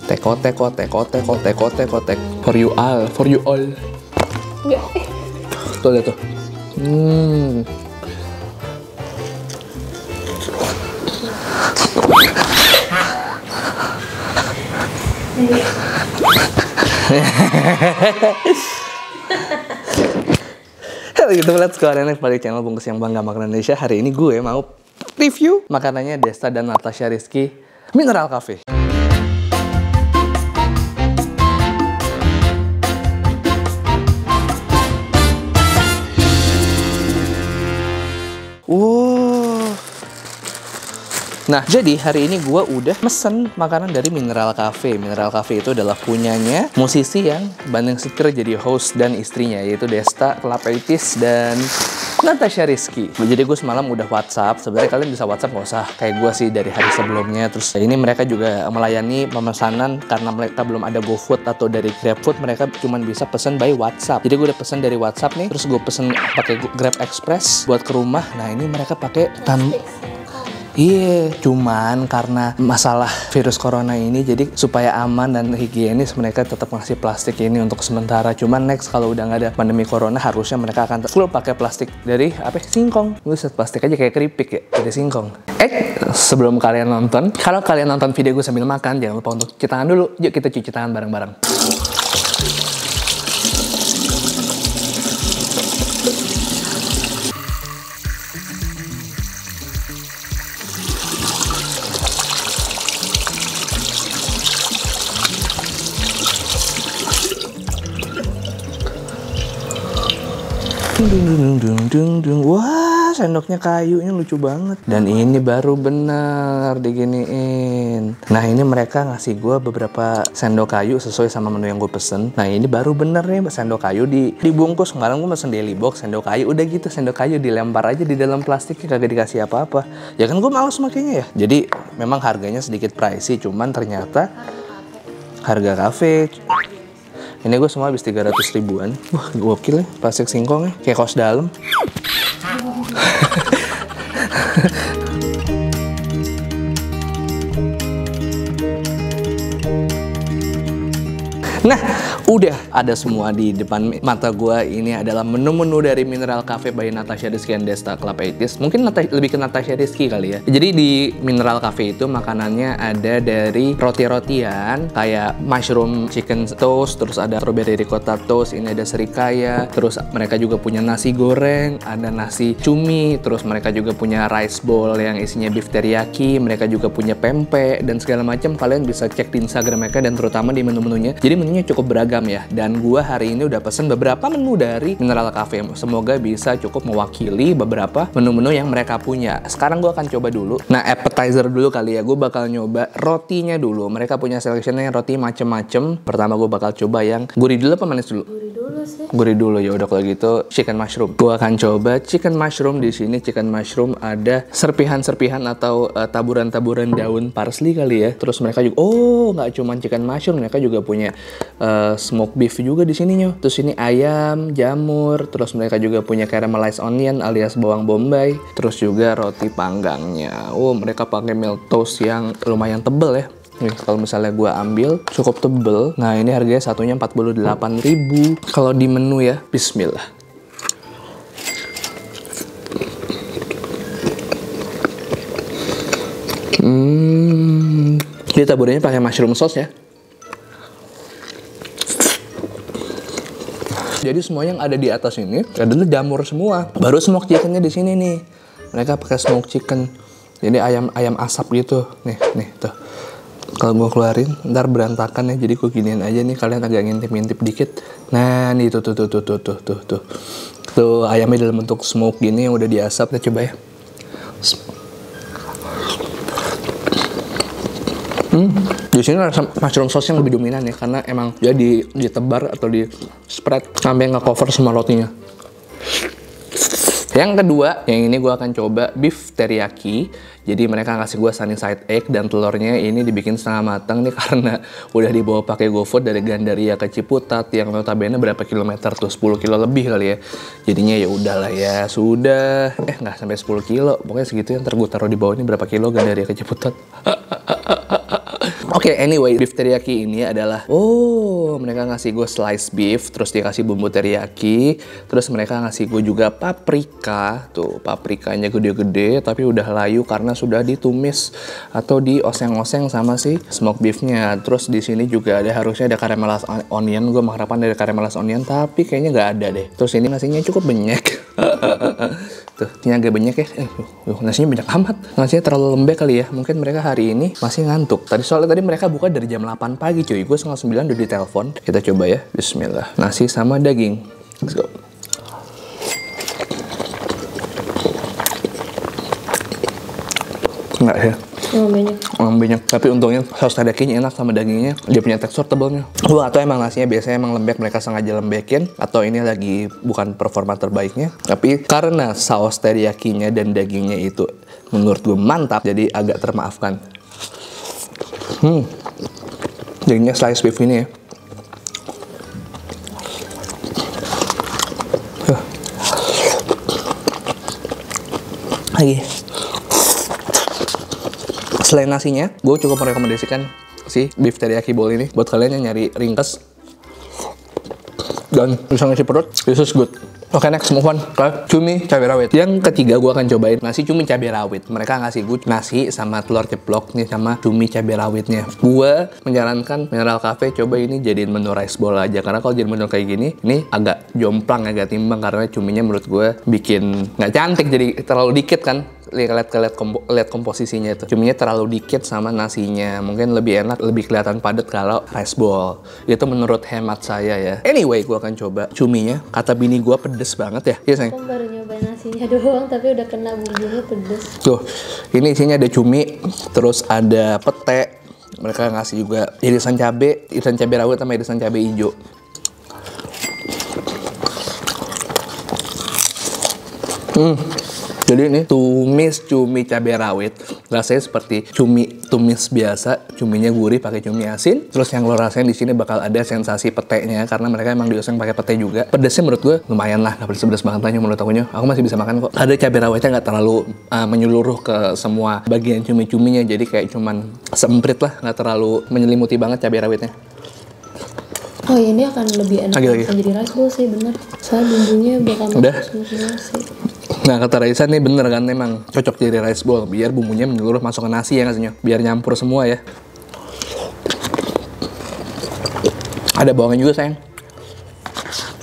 Tekotek. For you all. Enggak. Tuh lihat tuh. Halo gitu, let's go next balik channel Bungkus yang Bangga Makanan Indonesia. Hari ini gue mau review makanannya Desta dan Natasha Rizky, Mineral Cafe. Nah, jadi hari ini gue udah mesen makanan dari Mineral Cafe. Mineral Cafe itu adalah punyanya musisi yang bandeng setir jadi host dan istrinya, yaitu Desta Klapeitis dan Natasha Rizky. Jadi gue semalam udah WhatsApp. Sebenarnya kalian bisa WhatsApp, nggak usah kayak gue sih dari hari sebelumnya. Terus ini mereka juga melayani pemesanan karena mereka belum ada GoFood atau dari GrabFood. Mereka cuma bisa pesen by WhatsApp. Jadi gue udah pesen dari WhatsApp nih. Terus gue pesen pakai Grab Express buat ke rumah. Nah ini mereka pakai Iya, cuman karena masalah virus corona ini, jadi supaya aman dan higienis mereka tetap ngasih plastik ini untuk sementara. Cuman next kalau udah nggak ada pandemi corona, harusnya mereka akan full pakai plastik dari singkong. Buset, plastik aja kayak keripik ya, dari singkong. Sebelum kalian nonton, kalau kalian nonton video gue sambil makan, jangan lupa untuk cuci tangan dulu. Yuk kita cuci tangan bareng-bareng. Wah, sendoknya kayunya lucu banget. Dan ini baru bener diginiin. Nah, ini mereka ngasih gue beberapa sendok kayu sesuai sama menu yang gue pesen. Nah, ini baru bener nih sendok kayu dibungkus. Kemarin gue pesen daily box sendok kayu. Udah gitu sendok kayu dilempar aja di dalam plastiknya, kagak dikasih apa-apa. Ya kan gue males makanya ya. Jadi memang harganya sedikit pricey, cuman ternyata harga kafe. Ini gue semua habis 300 ribuan. Wah, gokil ya, plastik singkongnya kayak kaos dalam. Nah, udah ada semua di depan mata gua. Ini adalah menu-menu dari Mineral Cafe by Natasha Rizky and Desta Klapeitis. Mungkin lebih ke Natasha Rizky kali ya. Jadi di Mineral Cafe itu makanannya ada dari roti-rotian kayak mushroom chicken toast, terus ada strawberry ricotta toast, ini ada serikaya, terus mereka juga punya nasi goreng, ada nasi cumi, terus mereka juga punya rice bowl yang isinya beef teriyaki, mereka juga punya pempek dan segala macam. Kalian bisa cek di Instagram mereka dan terutama di menu-menunya. Jadi menunya cukup beragam ya, dan gua hari ini udah pesen beberapa menu dari Mineral Cafe. Semoga bisa cukup mewakili beberapa menu-menu yang mereka punya. Sekarang gua akan coba dulu. Nah, appetizer dulu kali ya. Gue bakal nyoba rotinya dulu. Mereka punya seleksinya roti macem-macem. Pertama gue bakal coba yang gurih dulu apa manis dulu? Gurih dulu sih. Gurih dulu ya udah kalau gitu chicken mushroom. Gua akan coba chicken mushroom di sini. Chicken mushroom ada serpihan-serpihan atau taburan-taburan daun parsley kali ya. Terus mereka juga nggak cuma chicken mushroom, mereka juga punya smoked beef juga di sininya. Terus ini ayam, jamur, terus mereka juga punya caramelized onion alias bawang bombay, terus juga roti panggangnya. Mereka pakai milk toast yang lumayan tebel ya. Nih, kalau misalnya gue ambil cukup tebel. Nah, ini harganya satunya 48.000. Kalau di menu ya, bismillah. Ini taburannya pakai mushroom sauce ya. Jadi semua yang ada di atas ini adalah jamur semua. Baru smoke chickennya di sini nih. Mereka pakai smoke chicken. Jadi ayam asap gitu. Nih tuh. Kalau gue keluarin, ntar berantakan ya. Jadi gue giniin aja nih. Kalian agak ngintip-ngintip dikit. Nah, nih tuh. Tuh ayamnya dalam bentuk smoke gini yang udah diasap. Kita coba ya. Di sini rasa mushroom sauce yang lebih dominan ya, karena emang dia ditebar atau di spread sampai nggak cover semua rotinya. Yang kedua, yang ini gue akan coba beef teriyaki. Jadi mereka ngasih gue sunny side egg dan telurnya ini dibikin setengah matang nih karena udah dibawa pakai GoFood dari Gandaria ke Ciputat yang notabene berapa kilometer tuh, 10 kilo lebih kali ya. Jadinya ya udahlah ya, sudah nggak sampai 10 kilo, pokoknya segitu yang gue taruh di bawah ini berapa kilo Gandaria ke Ciputat. Oke, anyway, beef teriyaki ini adalah mereka ngasih gue slice beef, terus dikasih bumbu teriyaki, terus mereka ngasih gue juga paprika. Tuh, paprikanya gede-gede tapi udah layu karena sudah ditumis atau dioseng-oseng sama si smoke beefnya. Terus di sini juga harusnya ada caramelized onion. Gue mengharapkan ada caramelized onion tapi kayaknya nggak ada deh. Terus ini nasinya cukup banyak. Tuh, ini agak banyak ya. Nasinya banyak amat. Nasinya terlalu lembek kali ya. Mungkin mereka hari ini masih ngantuk. Soalnya tadi mereka buka dari jam 8 pagi cuy. Gue setengah 9 udah ditelepon. Kita coba ya. Bismillah. Nasi sama daging. Let's go. Enggak ya. Banyak. Tapi untungnya saus tadaknya enak sama dagingnya. Dia punya tekstur tebalnya. Atau emang nasinya biasanya emang lembek, mereka sengaja lembekin. Atau ini lagi bukan performa terbaiknya. Tapi karena saus teriyakinya dan dagingnya itu menurut gue mantap, jadi agak termaafkan. Dagingnya slice beef ini ya. Lagi. Selain nasinya, gue cukup merekomendasikan si beef teriyaki bowl ini buat kalian yang nyari ringkes dan bisa ngisi perut. This is good. Oke, next move on ke cumi cabai rawit. Yang ketiga gue akan cobain nasi cumi cabai rawit. Mereka ngasih gue nasi sama telur ceplok nih sama cumi cabai rawitnya. Gue menyarankan Mineral Cafe coba ini jadiin menu rice bowl aja, karena kalau jadi menu kayak gini ini agak jomplang, agak timbang karena cuminya menurut gue bikin nggak cantik, jadi terlalu dikit kan. Lihat komposisinya itu, cuminya terlalu dikit sama nasinya. Mungkin lebih enak, lebih kelihatan padat kalau rice bowl. Itu menurut hemat saya ya. Anyway, gue akan coba cuminya. Kata bini gue pedes banget ya. Iya sayang. Aku baru nyobain nasinya doang, tapi udah kena bumbunya pedes. Tuh, ini isinya ada cumi, terus ada pete. Mereka ngasih juga irisan cabai rawit sama irisan cabai hijau. Jadi ini tumis cumi cabai rawit. Rasanya seperti cumi tumis biasa, cuminya gurih pakai cumi asin. Terus yang lo rasain di sini bakal ada sensasi petenya karena mereka emang dioseng pakai pete juga. Pedesnya menurut gue lumayan lah, nggak pedes banget aja menurut aku masih bisa makan kok. Ada cabai rawitnya nggak terlalu menyeluruh ke semua bagian cumi-cuminya, jadi kayak cuman semprit lah, nggak terlalu menyelimuti banget cabai rawitnya. Oh, ini akan lebih enak Lagi. jadi rice bowl sih, bener. Soalnya bumbunya bakal Udah. masuk semua nasi. Nah, kata Raisa nih bener kan, emang cocok jadi rice bowl biar bumbunya menyeluruh masuk ke nasi ya ngasihnya, biar nyampur semua ya. Ada bawangnya juga sayang.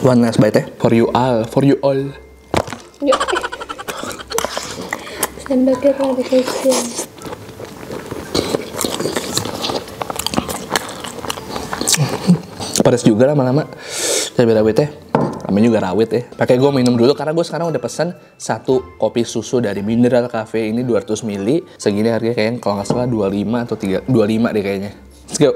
One last bite ya, for you all. Ya. Sendoknya terlalu kecil. Pedas juga lama-lama cabai rawitnya. Namanya juga rawit ya. Pakai gue minum dulu karena gue sekarang udah pesen 1 kopi susu dari Mineral Cafe ini 200 ml. Segini harganya kayaknya kalau nggak salah 25 atau 25 deh kayaknya. Let's go.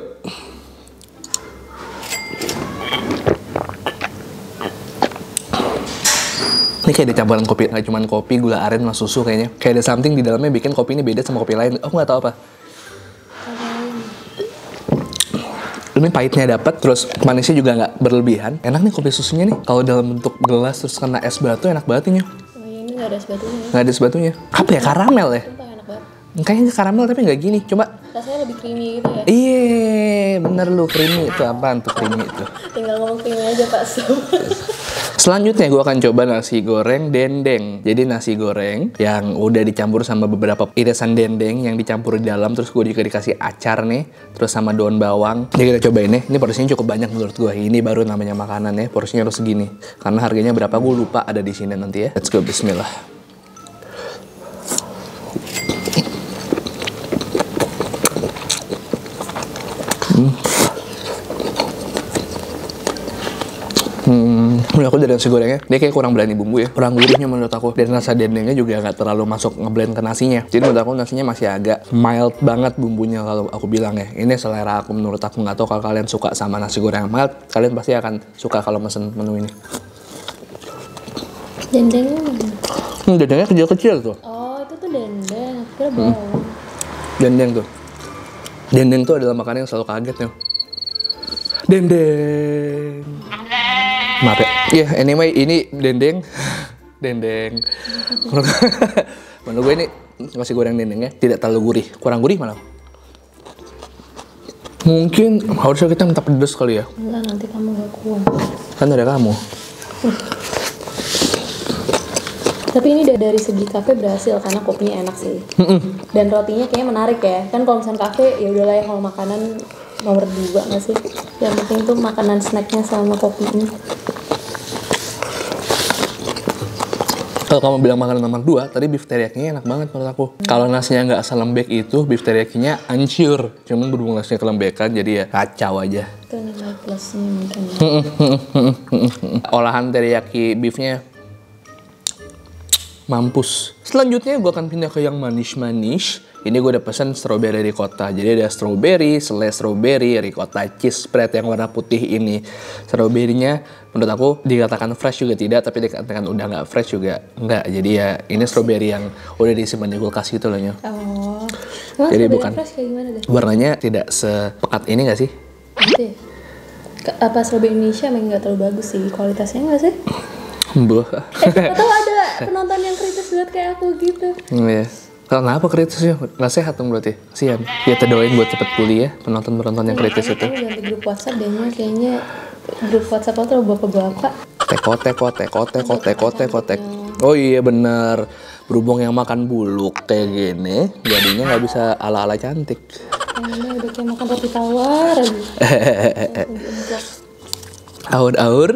Ini kayak ada campuran kopi, nggak cuma kopi, gula aren sama susu kayaknya. Kayak ada something di dalamnya bikin kopi ini beda sama kopi lain. Aku nggak tahu apa. Ini pahitnya dapat, terus manisnya juga nggak berlebihan. Enak nih kopi susunya nih. Kalau dalam bentuk gelas terus kena es batu enak banget nih. Oh, ini nggak ada es batunya. Nggak ada es batunya. Apa ya, karamel ya? Sumpah enak banget. Kayaknya karamel tapi nggak gini. Coba. Rasanya lebih creamy gitu ya. Iya, bener lu, creamy itu apaan tuh creamy itu? Tinggal ngomong creamy aja Pak Sum. Selanjutnya gue akan coba nasi goreng dendeng. Jadi nasi goreng yang udah dicampur sama beberapa irisan dendeng yang dicampur di dalam. Terus gue juga dikasih acar nih, terus sama daun bawang. Jadi kita cobain nih. Ini porsinya cukup banyak menurut gue. Ini baru namanya makanan ya. Porsinya harus segini. Karena harganya berapa gue lupa, ada di sini nanti ya. Let's go, bismillah. Menurut aku dari nasi gorengnya, dia kayak kurang berani bumbu ya. Kurang gurihnya menurut aku. Dan rasa dendengnya juga gak terlalu masuk ngeblend ke nasinya. Jadi menurut aku nasinya masih agak mild banget bumbunya kalau aku bilang ya. Ini selera aku, menurut aku. Nggak tahu kalau kalian suka sama nasi goreng mild, kalian pasti akan suka kalau mesen menu ini. Dendengnya mana? Dendengnya kecil-kecil tuh. Oh, itu tuh dendeng. Aku kira bawang. Dendeng tuh. Dendeng tuh adalah makanan yang selalu kaget ya. Dendeng. Maaf ya. Iya, anyway ini dendeng. Dendeng. Menurut gue ini nasi goreng dendengnya tidak terlalu gurih. Kurang gurih malah. Mungkin harusnya kita minta pedes kali ya. Enggak, nanti kamu gak kuat. Kan ada kamu. Tapi ini dari segi kafe berhasil karena kopinya enak sih. Dan rotinya kayaknya menarik ya. Kan kalau misalnya kafe ya udahlah ya, kalau makanan nomor 2 nggak sih? Yang penting tuh makanan snacknya sama kopinya. Kalau kamu bilang makanan nomor 2, tadi beef teriyakinya enak banget menurut aku. Kalau nasinya nggak selembek itu, beef teriyakinya hancur. Cuman berhubung nasinya kelembekan, jadi ya kacau aja. Itu nilai plusnya mungkin. Olahan teriyaki beefnya mampus. Selanjutnya gue akan pindah ke yang manis-manis. Ini gue udah pesen strawberry ricotta. Jadi ada strawberry, selai strawberry, ricotta cheese spread yang warna putih ini. Strawberry-nya menurut aku dikatakan fresh juga tidak, tapi dikatakan udah nggak fresh juga nggak. Jadi ya ini strawberry yang udah disimpan di kulkas gitu loh, Nyo. Oh. Jadi bukan fresh kayak gimana deh? warnanya tidak sepekat ini nggak sih? Gitu ya? Apa strawberry Indonesia emang nggak terlalu bagus sih kualitasnya nggak sih? Buh. Atau ada penonton yang kritis buat kayak aku gitu. Iya. Kenapa kritis ya? Nggak sehat dong berarti? Kasian. Ya terdoain buat cepet pulih ya penonton-penonton yang kritis itu. Kamu ganti grup WhatsApp deh, kayaknya grup WhatsApp lo terlalu bapak-bapak. Kotek. Oh iya bener. Berhubung yang makan buluk kayak gini, jadinya nggak bisa ala-ala cantik. Kayaknya udah kayak makan roti tawar aja. Aur-aur.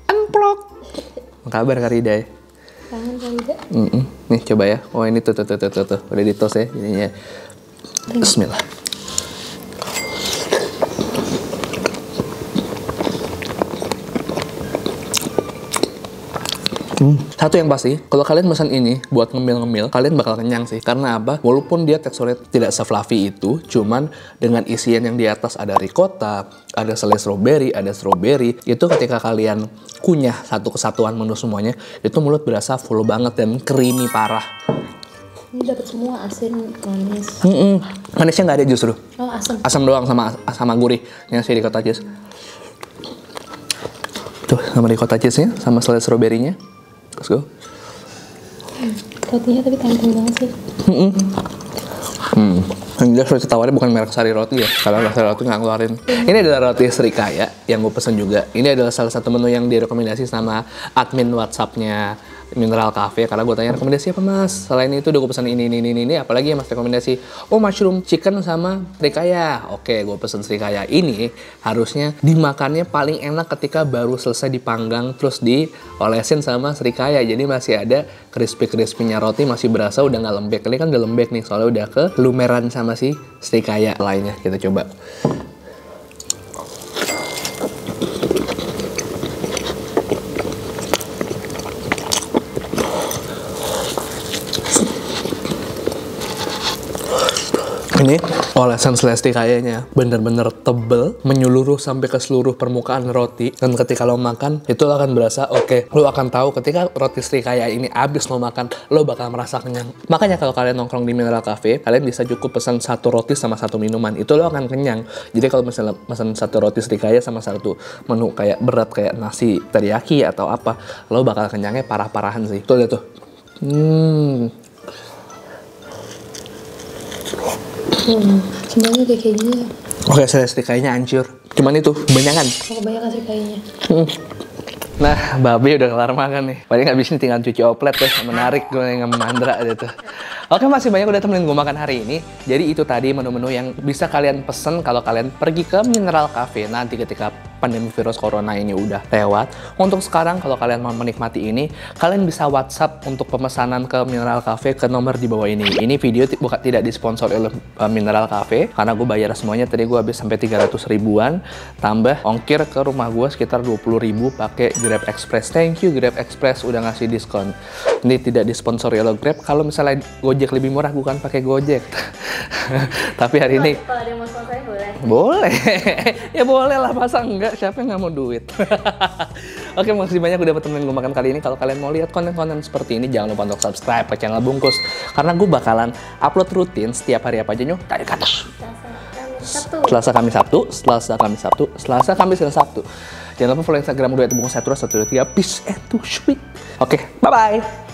Amplok. Apa kabar Karida ya? Kangen kali deh. Nih coba ya. Oh ini tuh. Udah di toast ya jadinya. Bismillah. Satu yang pasti, kalau kalian pesan ini buat ngemil-ngemil, kalian bakal kenyang sih. Karena apa? Walaupun dia teksturnya tidak se-fluffy itu, cuman dengan isian yang di atas ada ricotta, ada selai strawberry, ada strawberry, itu ketika kalian kunyah satu kesatuan menu semuanya, itu mulut berasa full banget dan creamy parah. Ini dapat semua asin, manis. Manisnya nggak ada justru. Oh, asam. Asam doang sama gurih yang si ricotta cheese. Tuh, sama ricotta cheese-nya, sama selai strawberry-nya. Let's go. Rotinya tapi tantang banget sih. Yang jelas roti tawarnya bukan merek Sari Roti ya, karena Sari Roti nggak ngeluarin. Ini adalah roti Srikaya yang gue pesen juga. Ini adalah salah satu menu yang direkomendasi sama admin WhatsApp-nya Mineral Cafe, karena gue tanya rekomendasi apa mas? Selain itu udah gue pesan ini, apalagi ya mas rekomendasi? Oh mushroom chicken sama Srikaya. Oke, gue pesen Srikaya ini harusnya dimakannya paling enak ketika baru selesai dipanggang terus diolesin sama Srikaya. Jadi masih ada crispy-crispy-nya roti, masih berasa udah nggak lembek. Ini kan udah lembek nih, soalnya udah ke lumeran sama si Srikaya lainnya. Kita coba. Ini olesan selai kayaknya bener-bener tebel, menyeluruh sampai ke seluruh permukaan roti. Dan ketika lo makan, itu lo akan berasa oke. Lo akan tahu ketika roti srikaya ini habis lo makan, lo bakal merasa kenyang. Makanya kalau kalian nongkrong di Mineral Cafe, kalian bisa cukup pesan satu roti sama satu minuman. Itu lo akan kenyang. Jadi kalau misalnya pesan satu roti srikaya sama satu menu kayak berat kayak nasi teriyaki atau apa, lo bakal kenyangnya parah-parahan sih. Tuh lihat tuh. Semuanya kayak gini ya. Oke, srikayanya hancur. Cuman itu, kebanyakan. Kebanyakan srikayanya. Nah, babe udah kelar makan nih. Paling habis ini tinggal cuci oplet ya. Menarik gue yang mandra gitu. Oke, masih banyak udah temenin gue makan hari ini. Jadi itu tadi menu-menu yang bisa kalian pesen kalau kalian pergi ke Mineral Cafe nanti ketika pandemi virus corona ini udah lewat. Untuk sekarang kalau kalian mau menikmati ini, kalian bisa WhatsApp untuk pemesanan ke Mineral Cafe ke nomor di bawah ini. Ini video tidak disponsori oleh Mineral Cafe karena gue bayar semuanya. Tadi gue habis sampai 300 ribuan tambah ongkir ke rumah gue sekitar 20 ribu pakai Grab Express. Thank you Grab Express udah ngasih diskon. Ini tidak disponsori oleh Grab. Kalau misalnya Gojek lebih murah, bukan pakai Gojek. Tapi hari ini kalau ada yang mau sponsori boleh. Boleh. Ya boleh lah, masa enggak? Siapa yang nggak mau duit? Oke, makasih banyak udah temenin gue makan kali ini. Kalau kalian mau lihat konten-konten seperti ini, jangan lupa untuk subscribe ke channel Bungkus. Karena gue bakalan upload rutin setiap hari apa aja, Nyok? Tarik ke atas. Selasa, Kamis, Sabtu. Selasa, Kamis, Sabtu. Selasa, Kamis, dan Sabtu. Jangan lupa follow Instagram gue @bungkus123. Peace and to sweet. Oke, bye-bye.